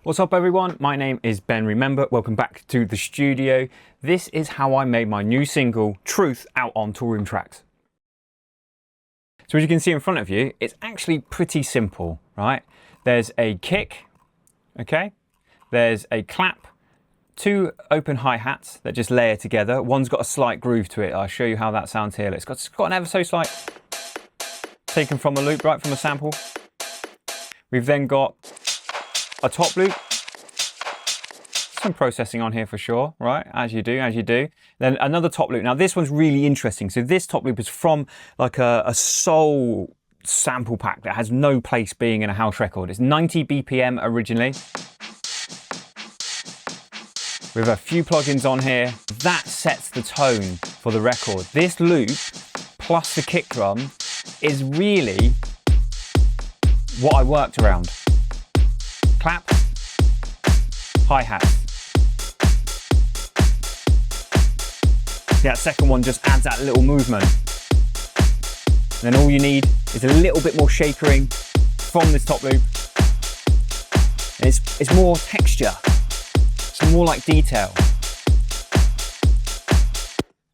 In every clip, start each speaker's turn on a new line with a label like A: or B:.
A: What's up everyone, my name is Ben Remember, welcome back to the studio. This is how I made my new single, Truth, out on Toolroom Trax. So as you can see in front of you, it's actually pretty simple, right? There's a kick, okay? There's a clap, two open hi-hats that just layer together. One's got a slight groove to it. I'll show you how that sounds here. It's got an ever so slight, taken from a loop, right from a sample. We've then got a top loop, some processing on here for sure, right? As you do. Then another top loop. Now this one's really interesting. So this top loop is from like a soul sample pack that has no place being in a house record. It's 90 BPM originally. With a few plugins on here, that sets the tone for the record. This loop plus the kick drum is really what I worked around. Clap, hi-hat. That second one just adds that little movement. And then all you need is a little bit more shakering from this top loop. And it's more texture. It's more like detail.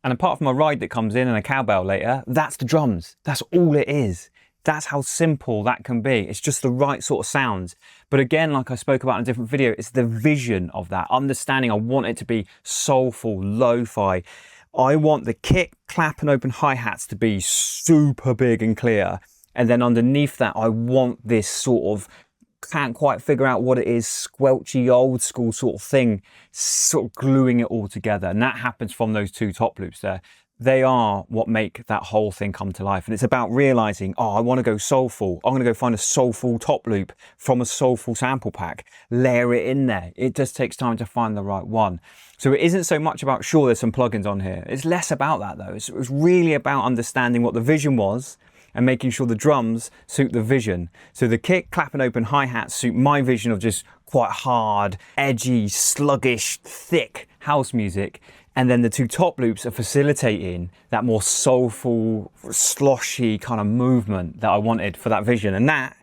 A: And apart from a ride that comes in and a cowbell later, that's the drums. That's all it is. That's how simple that can be. It's just the right sort of sounds. But again, like I spoke about in a different video, it's the vision of that, understanding I want it to be soulful, lo-fi. I want the kick, clap and open hi-hats to be super big and clear. And then underneath that, I want this sort of, can't quite figure out what it is, squelchy old school sort of thing, sort of gluing it all together. And that happens from those two top loops there. They are what make that whole thing come to life. And it's about realizing, oh, I want to go soulful. I'm going to go find a soulful top loop from a soulful sample pack, layer it in there. It just takes time to find the right one. So it isn't so much about, sure, there's some plugins on here. It's less about that though. It was really about understanding what the vision was and making sure the drums suit the vision. So the kick, clap and open hi-hats suit my vision of just quite hard, edgy, sluggish, thick house music. And then the two top loops are facilitating that more soulful, sloshy kind of movement that I wanted for that vision. And that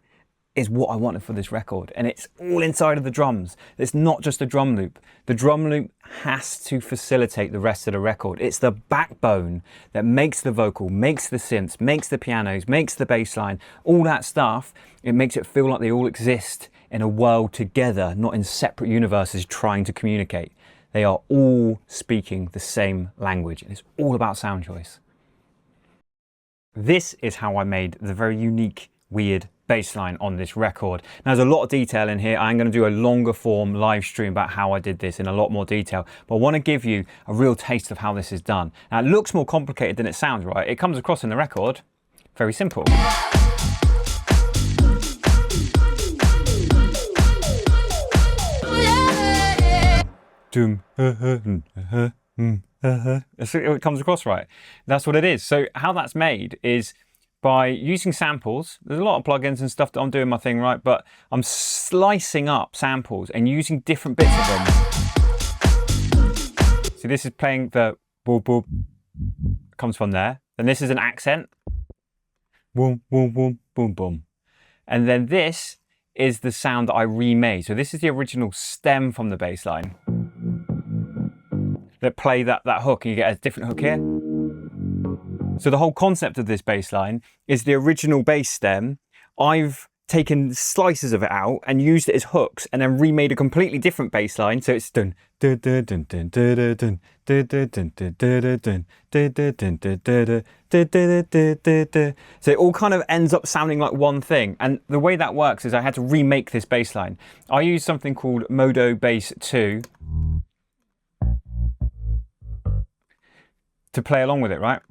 A: is what I wanted for this record. And it's all inside of the drums. It's not just a drum loop. The drum loop has to facilitate the rest of the record. It's the backbone that makes the vocal, makes the synths, makes the pianos, makes the bass line, all that stuff. It makes it feel like they all exist in a world together, not in separate universes trying to communicate. They are all speaking the same language, and it's all about sound choice. This is how I made the very unique, weird bass line on this record. Now, there's a lot of detail in here. I'm going to do a longer form live stream about how I did this in a lot more detail, but I want to give you a real taste of how this is done. Now, it looks more complicated than it sounds, right? It comes across in the record very simple. It comes across right. That's what it is. So how that's made is by using samples. There's a lot of plugins and stuff that I'm doing my thing, right? But I'm slicing up samples and using different bits of them. So this is playing the boop boop, comes from there. Then this is an accent. Boom, boom, boom, boom, boom. And then this is the sound that I remade. So this is the original stem from the bass line that play that hook, and you get a different hook here. So the whole concept of this bass line is the original bass stem. I've taken slices of it out and used it as hooks and then remade a completely different bass line. So it's dun dun dun dun dun dun dun dun dun dun dun dun dun dun. So it all kind of ends up sounding like one thing. And the way that works is I had to remake this bass line. I used something called Modo Bass 2 to play along with it, right?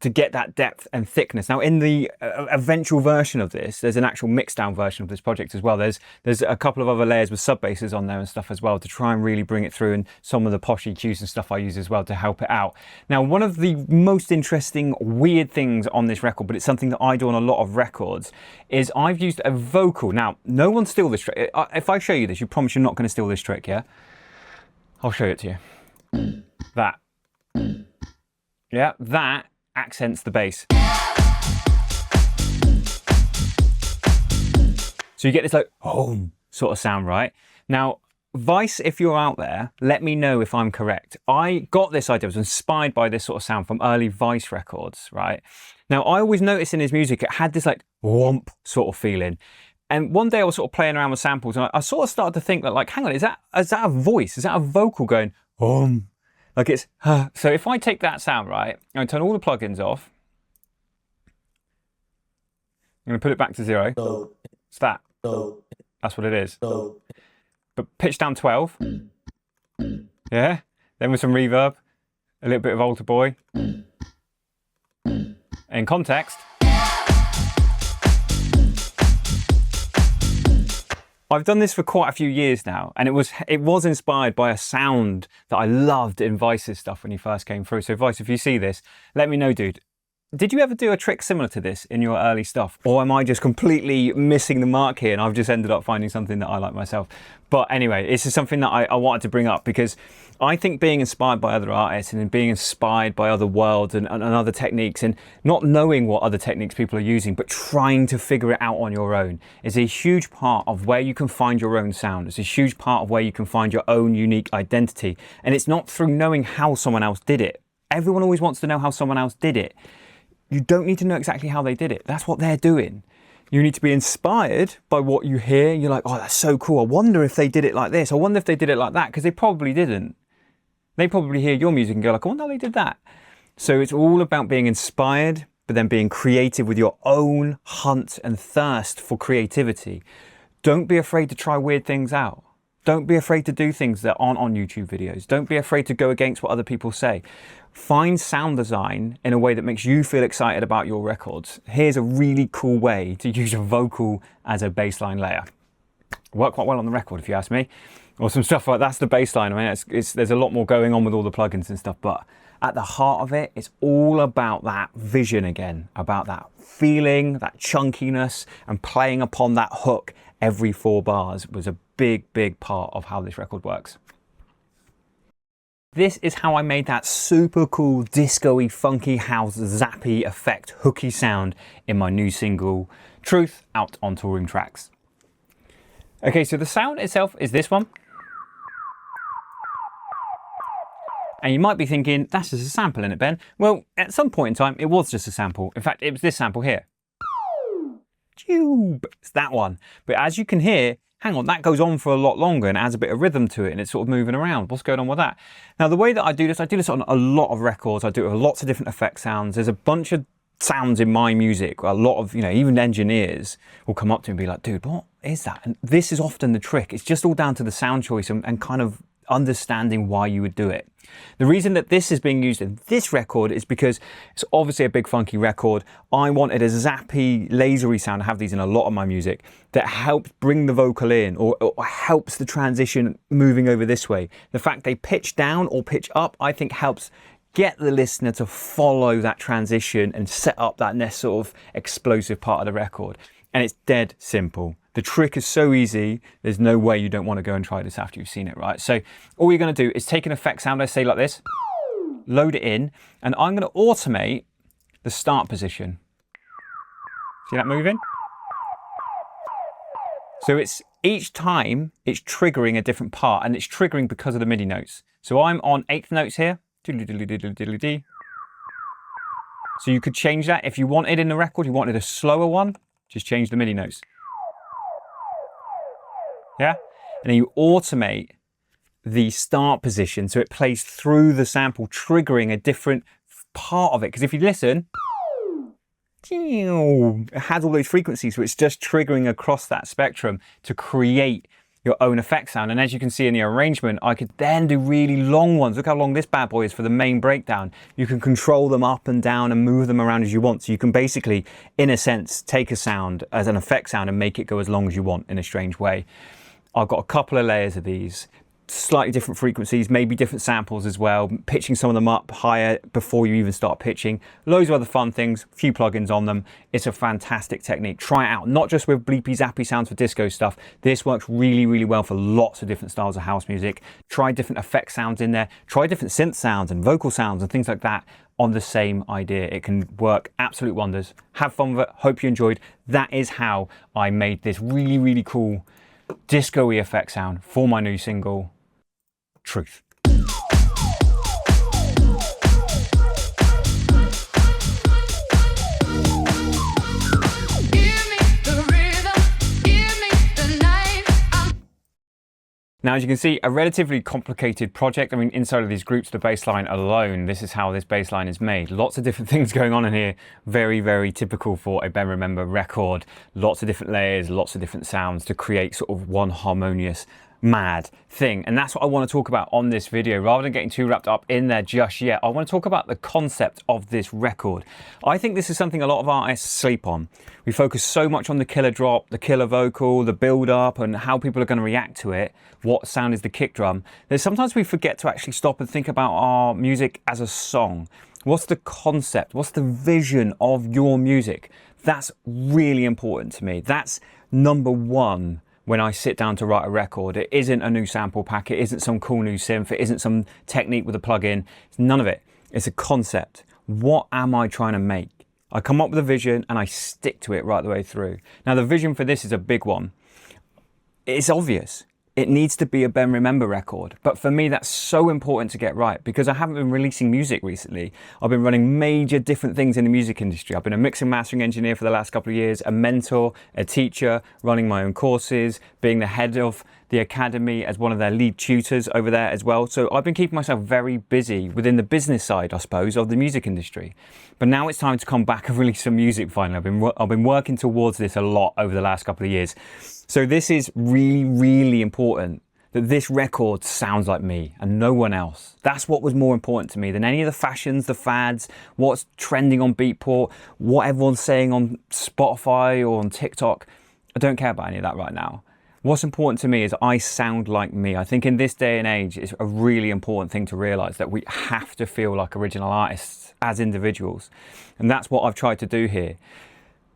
A: To get that depth and thickness. Now in the eventual version of this, there's an actual mixed down version of this project as well. There's a couple of other layers with sub basses on there and stuff as well to try and really bring it through, and some of the posh EQs and stuff I use as well to help it out. Now, one of the most interesting weird things on this record, but it's something that I do on a lot of records, is I've used a vocal. Now, no one steal this trick. If I show you this, you promise you're not going to steal this trick, yeah? I'll show it to you. That. Yeah, that accents the bass. So you get this like home, sort of sound, right? Now, Vice, if you're out there, let me know if I'm correct. I got this idea, I was inspired by this sort of sound from early Vice records, right? Now, I always noticed in his music, it had this like whomp sort of feeling. And one day I was sort of playing around with samples and I sort of started to think that, like, hang on, is that a voice? Is that a vocal going, like it's, so if I take that sound, right, and turn all the plugins off, I'm going to put it back to 0. It's that. That's what it is. But pitch down 12. Yeah. Then with some reverb, a little bit of altar boy. In context. I've done this for quite a few years now, and it was inspired by a sound that I loved in Vice's stuff when he first came through. So Vice, if you see this, let me know, dude. Did you ever do a trick similar to this in your early stuff? Or am I just completely missing the mark here and I've just ended up finding something that I like myself? But anyway, this is something that I wanted to bring up because I think being inspired by other artists and being inspired by other worlds and other techniques, and not knowing what other techniques people are using, but trying to figure it out on your own, is a huge part of where you can find your own sound. It's a huge part of where you can find your own unique identity. And it's not through knowing how someone else did it. Everyone always wants to know how someone else did it. You don't need to know exactly how they did it. That's what they're doing. You need to be inspired by what you hear. You're like, oh, that's so cool. I wonder if they did it like this. I wonder if they did it like that, because they probably didn't. They probably hear your music and go like, I wonder how they did that. So it's all about being inspired, but then being creative with your own hunt and thirst for creativity. Don't be afraid to try weird things out. Don't be afraid to do things that aren't on YouTube videos. Don't be afraid to go against what other people say. Find sound design in a way that makes you feel excited about your records. Here's a really cool way to use a vocal as a bassline layer. Worked quite well on the record, if you ask me. Or some stuff like that's the bassline. I mean, there's a lot more going on with all the plugins and stuff, but at the heart of it, it's all about that vision again, about that feeling, that chunkiness, and playing upon that hook every 4 bars was a big, big part of how this record works. This is how I made that super cool, disco-y, funky house, zappy effect, hooky sound in my new single, Truth, out on Toolroom Trax. Okay, so the sound itself is this one. And you might be thinking, that's just a sample, isn't it, Ben? Well, at some point in time, it was just a sample. In fact, it was this sample here. It's that one. But as you can hear, hang on, that goes on for a lot longer and adds a bit of rhythm to it, and it's sort of moving around. What's going on with that? Now, the way that I do this on a lot of records. I do it with lots of different effect sounds. There's a bunch of sounds in my music. A lot of, even engineers will come up to me and be like, dude, what is that? And this is often the trick. It's just all down to the sound choice and kind of understanding why you would do it. The reason that this is being used in this record is because it's obviously a big funky record. I wanted a zappy, lasery sound. I have these in a lot of my music that helps bring the vocal in or helps the transition moving over this way. The fact they pitch down or pitch up, I think helps get the listener to follow that transition and set up that next sort of explosive part of the record. And it's dead simple. The trick is so easy, there's no way you don't want to go and try this after you've seen it, right? So all you're going to do is take an effect sound, let's say like this, load it in, and I'm going to automate the start position. See that moving? So it's each time it's triggering a different part, and it's triggering because of the MIDI notes. So I'm on 8th notes here. So you could change that if you wanted in the record, you wanted a slower one, just change the MIDI notes. Yeah, and then you automate the start position so it plays through the sample, triggering a different part of it. Because if you listen, it has all those frequencies, so it's just triggering across that spectrum to create your own effect sound. And as you can see in the arrangement, I could then do really long ones. Look how long this bad boy is for the main breakdown. You can control them up and down and move them around as you want. So you can basically, in a sense, take a sound as an effect sound and make it go as long as you want in a strange way. I've got a couple of layers of these, slightly different frequencies, maybe different samples as well, pitching some of them up higher before you even start pitching. Loads of other fun things, a few plugins on them. It's a fantastic technique. Try it out, not just with bleepy zappy sounds for disco stuff. This works really, really well for lots of different styles of house music. Try different effect sounds in there. Try different synth sounds and vocal sounds and things like that on the same idea. It can work absolute wonders. Have fun with it. Hope you enjoyed. That is how I made this really, really cool disco-y effect sound for my new single, Truth. Now, as you can see, a relatively complicated project. I mean, inside of these groups, the bass line alone, this is how this bass line is made. Lots of different things going on in here. Very, very typical for a Ben Remember record. Lots of different layers, lots of different sounds to create sort of one harmonious, mad thing. And that's what I want to talk about on this video. Rather than getting too wrapped up in there just yet, I want to talk about the concept of this record. I think this is something a lot of artists sleep on. We focus so much on the killer drop, the killer vocal, the build up, and how people are going to react to it. What sound is the kick drum? That sometimes we forget to actually stop and think about our music as a song. What's the concept? What's the vision of your music? That's really important to me. That's number one. When I sit down to write a record, it isn't a new sample pack, it isn't some cool new synth, it isn't some technique with a plug-in, it's none of it. It's a concept. What am I trying to make? I come up with a vision and I stick to it right the way through. Now the vision for this is a big one. It's obvious. It needs to be a Ben Remember record. But for me, that's so important to get right because I haven't been releasing music recently. I've been running major different things in the music industry. I've been a mixing mastering engineer for the last couple of years, a mentor, a teacher, running my own courses, being the head of the academy as one of their lead tutors over there as well. So I've been keeping myself very busy within the business side, I suppose, of the music industry. But now it's time to come back and release some music finally. I've been working towards this a lot over the last couple of years. So this is really, really important that this record sounds like me and no one else. That's what was more important to me than any of the fashions, the fads, what's trending on Beatport, what everyone's saying on Spotify or on TikTok. I don't care about any of that right now. What's important to me is I sound like me. I think in this day and age, it's a really important thing to realize that we have to feel like original artists as individuals. And that's what I've tried to do here.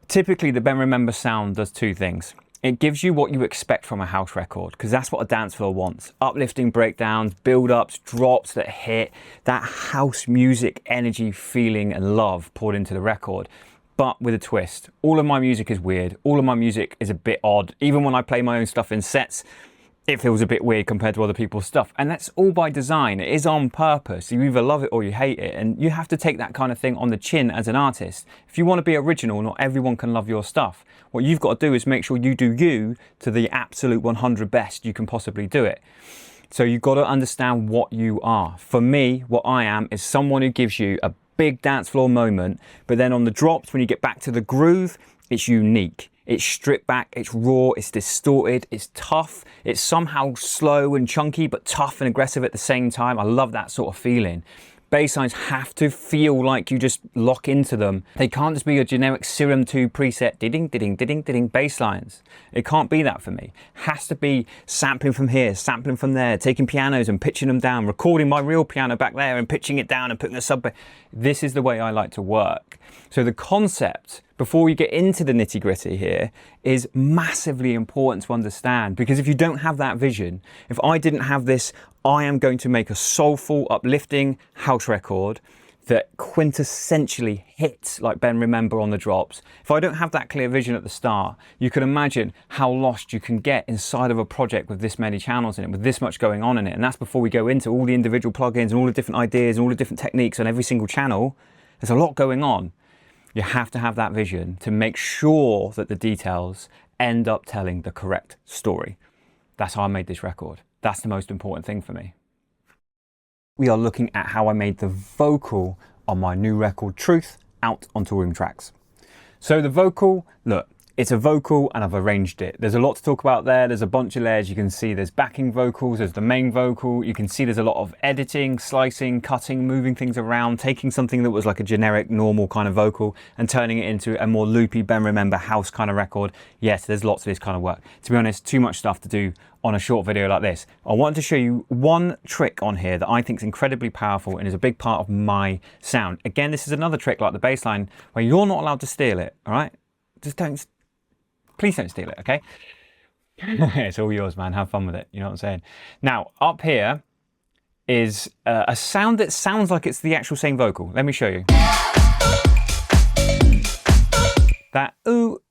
A: Typically, the Ben Remember sound does two things. It gives you what you expect from a house record, because that's what a dance floor wants. Uplifting breakdowns, build-ups, drops that hit, that house music energy, feeling and love poured into the record. But with a twist. All of my music is weird. All of my music is a bit odd. Even when I play my own stuff in sets, it feels a bit weird compared to other people's stuff. And that's all by design. It is on purpose. You either love it or you hate it. And you have to take that kind of thing on the chin as an artist. If you want to be original, not everyone can love your stuff. What you've got to do is make sure you do you to the absolute 100 best you can possibly do it. So you've got to understand what you are. For me, what I am is someone who gives you a big dance floor moment, but then on the drops, when you get back to the groove, it's unique. It's stripped back, it's raw, it's distorted, it's tough, it's somehow slow and chunky, but tough and aggressive at the same time. I love that sort of feeling. Bass lines have to feel like you just lock into them. They can't just be your generic Serum 2 preset ding ding ding ding bass lines. It can't be that for me. Has to be sampling from here, sampling from there, taking pianos and pitching them down, recording my real piano back there and pitching it down and putting a sub. This is the way I like to work. So the concept, before we get into the nitty gritty here, is massively important to understand, because if you don't have that vision, if I didn't have this, I am going to make a soulful, uplifting house record that quintessentially hits like Ben Remember on the drops. If I don't have that clear vision at the start, you can imagine how lost you can get inside of a project with this many channels in it, with this much going on in it. And that's before we go into all the individual plugins and all the different ideas and all the different techniques on every single channel. There's a lot going on. You have to have that vision to make sure that the details end up telling the correct story. That's how I made this record. That's the most important thing for me. We are looking at how I made the vocal on my new record, Truth, out on Toolroom Trax. So the vocal, look, it's a vocal and I've arranged it. There's a lot to talk about there. There's a bunch of layers. You can see there's backing vocals, there's the main vocal. You can see there's a lot of editing, slicing, cutting, moving things around, taking something that was like a generic, normal kind of vocal and turning it into a more loopy Ben Remember house kind of record. Yes, there's lots of this kind of work. To be honest, too much stuff to do on a short video like this. I wanted to show you one trick on here that I think is incredibly powerful and is a big part of my sound. Again, this is another trick like the bass line where you're not allowed to steal it, all right? Just don't. Please don't steal it, okay? It's all yours, man. Have fun with it. You know what I'm saying? Now, up here is a sound that sounds like it's the actual same vocal. Let me show you. That ooh,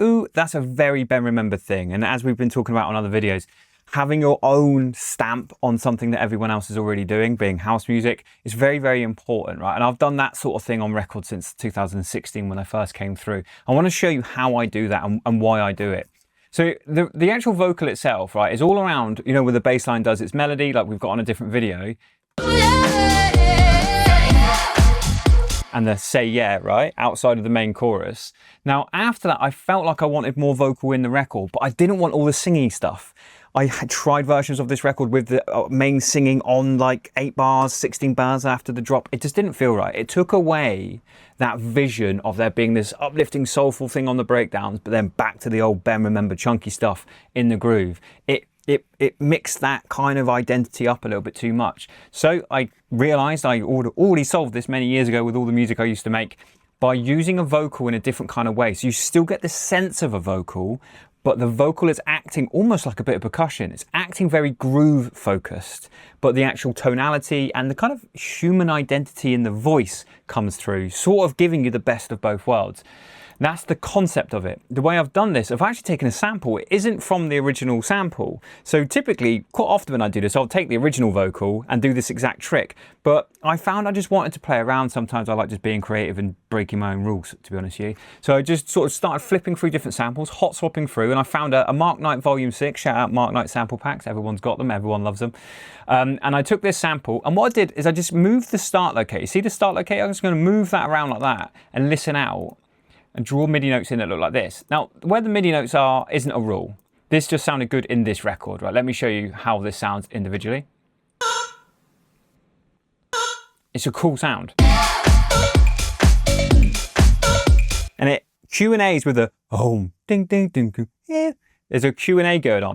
A: ooh, that's a very Ben remembered thing. And as we've been talking about on other videos, having your own stamp on something that everyone else is already doing, being house music, is very, very important, right? And I've done that sort of thing on record since 2016 when I first came through. I want to show you how I do that and why I do it. So the actual vocal itself, right, is all around, you know, where the bass line does its melody, like we've got on a different video. And the say yeah, right, outside of the main chorus. Now, after that, I felt like I wanted more vocal in the record, but I didn't want all the singing stuff. I had tried versions of this record with the main singing on like 8 bars, 16 bars after the drop. It just didn't feel right. It took away that vision of there being this uplifting, soulful thing on the breakdowns, but then back to the old Ben remember chunky stuff in the groove. It mixed that kind of identity up a little bit too much. So I realized I already solved this many years ago with all the music I used to make by using a vocal in a different kind of way. So you still get the sense of a vocal, but the vocal is acting almost like a bit of percussion. It's acting very groove focused, but the actual tonality and the kind of human identity in the voice comes through, sort of giving you the best of both worlds. That's the concept of it. The way I've done this, I've actually taken a sample. It isn't from the original sample. So typically, quite often when I do this, I'll take the original vocal and do this exact trick. But I found I just wanted to play around. Sometimes I like just being creative and breaking my own rules, to be honest with you. So I just sort of started flipping through different samples, hot swapping through, and I found a Mark Knight Volume 6. Shout out Mark Knight sample packs. Everyone's got them. Everyone loves them. And I took this sample, and what I did is I just moved the start locator. See the start locator? I'm just going to move that around like that and listen out. And draw MIDI notes in that look like this. Now, where the MIDI notes are isn't a rule. This just sounded good in this record, right? Let me show you how this sounds individually. It's a cool sound. And it Q&As with a home, ding, ding, ding, ding, yeah. There's a Q&A going on.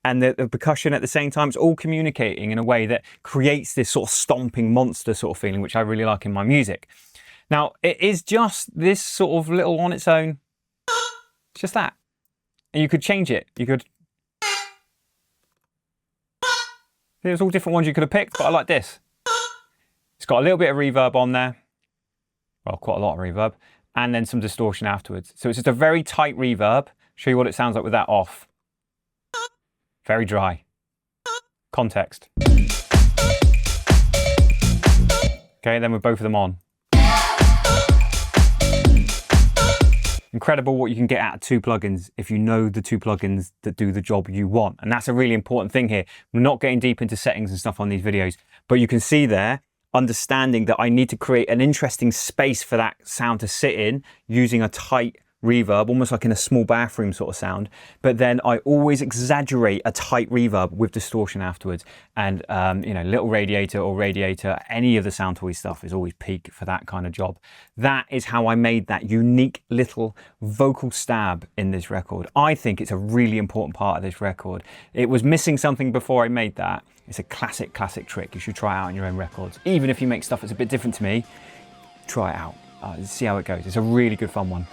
A: And the percussion at the same time, it's all communicating in a way that creates this sort of stomping monster sort of feeling, which I really like in my music. Now, it is just this sort of little on its own, it's just that. And you could change it. You could, there's all different ones you could have picked, but I like this. It's got a little bit of reverb on there. Well, quite a lot of reverb. And then some distortion afterwards. So it's just a very tight reverb. Show you what it sounds like with that off. Very dry. Context. Okay, then with both of them on. Incredible what you can get out of 2 plugins if you know the 2 plugins that do the job you want. And that's a really important thing here. We're not getting deep into settings and stuff on these videos, but you can see there, understanding that I need to create an interesting space for that sound to sit in using a tight reverb, almost like in a small bathroom sort of sound, but then I always exaggerate a tight reverb with distortion afterwards. And you know, little radiator or radiator, any of the Sound Toy stuff is always peak for that kind of job. That is how I made that unique little vocal stab in this record. I think it's a really important part of this record. It was missing something before I made that. It's a classic trick. You should try it out on your own records. Even if you make stuff that's a bit different to me, try it out. See how it goes. It's a really good fun one.